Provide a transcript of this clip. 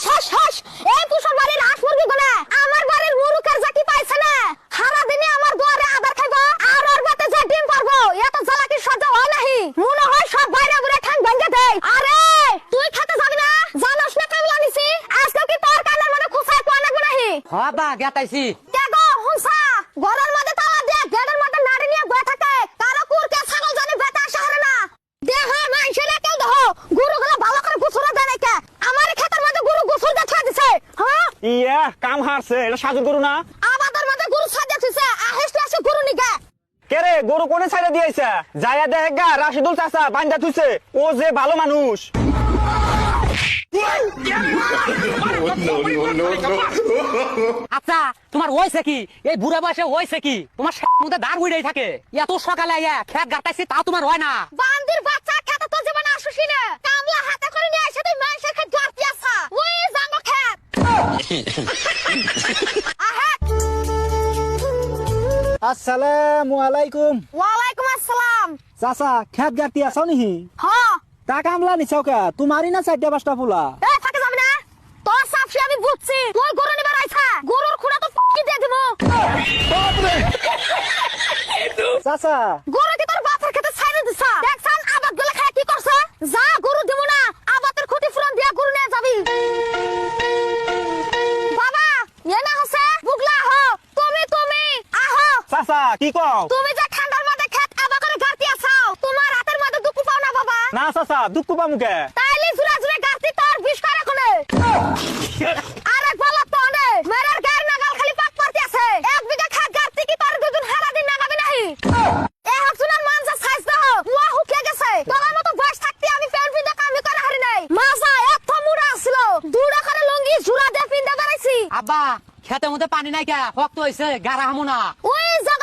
হাস হাস এই তুষার বাড়ির হাঁস মুরগি গুলা আমার বাড়ির মুরুকের জাতি পাইছে না সারা দিনে আমার দুয়ারে আদার খাইবো আর ওর বাতে যে ডিম পারবো এত জ্বালাকি সহ্য হয় নাহি মনে হয় সব বাইরে বুড়ে ঠ্যাং ভেঙে দেয় আরে তুই খেতে যাবি না জানোস না কামলা নিছি আজকে কি তোর কানের মধ্যে খুসায় কোয়া লাগবে নাহি হ্যাঁ বা গেতাইছি দেখো হুনসা ঘরের মধ্যে তালা দিয়ে গেটের মধ্যে নাড়ি নিয়ে বয়ে থাকে কারো কুরকে ছাগল জানি বেটা শহরে না দেহ মাইছেলে কেউ দেহ গরুগুলো ভালো করে গোসল দেয় না কে আমার ক্ষেতের মধ্যে গরু গোসল দেখা দিছে হ্যাঁ ইয়া কাম হারছে এটা সাজু গরু না আমাদের মধ্যে গরু সাজা দিছে আহেস লাসে গরু নিগা কে রে গরু কোনে ছাইড়া দিয়েছে যায়া দেখ গা রাশিদুল চাচা বান্দা থুইছে ও যে ভালো মানুষ আচ্ছা তোমার হয়েছে কি এই বুড়া বয়সে হয়েছে কি তোমার মধ্যে দাঁড় উড়েই থাকে এত সকালে আইয়া খেত গাটাইছি তা তোমার হয় না বান্দির বাচ্চা খেতে তো জীবনে আসুসি না কামলা হাতে করে নিয়ে এসে তুই মানুষের খেত ধরতি আসা ওই জাঙ্গ খেত আহে আসসালামু আলাইকুম ওয়ালাইকুম আসসালাম চাচা খেত গাড়তি আছো নিহি হ্যাঁ তা কামলা নিছাও কা তোমারই না চারটা পাঁচটা ফুলা এ থাকে যাবে না তোর সাফসি আমি বুঝছি তুই গরু নিবার আইছা গরুর খুঁড়া তো কি দিয়ে দিব চাচা গরু কি তোর বাপের খেতে ছাইরে দিছা দেখছান আবাদ গুলো খায় কি করছে যা গরু দিব না আবাদের ক্ষতি পূরণ দিয়া গরু নিয়ে যাবি বাবা এ না হসে বুগলা হো তুমি আহো চাচা কি কও তুমি যে ঠান্ডার মধ্যে খেত আবা করে গাড়তি আছাও তোমার হাতের মধ্যে দুঃখ পাও না বাবা না চাচা দুঃখ পামুকে তাইলে জুরা জুরা গাড়তি তোর বিষ করে কোনে আরেক বলা তো নে মেরার গায়ের নাগাল খালি পাক পারতি আছে এক বিঘা খেত গাড়তি কি তোর দুদিন হারা দিন নাগাবি নাহি এ হাসুনার মানসা সাইজ দাও ওয়া হুকে গেছে তোর মতো বয়স থাকতে আমি পেন পিন্দা কামি করে হারি নাই মাজা এত মুড়া আসছিল দুড়া করে লঙ্গি জুরা দিয়ে পিন্দা বেরাইছি আব্বা খেতের মধ্যে পানি নাই কে শক্ত হয়েছে গারা হামু না ওই জায়গা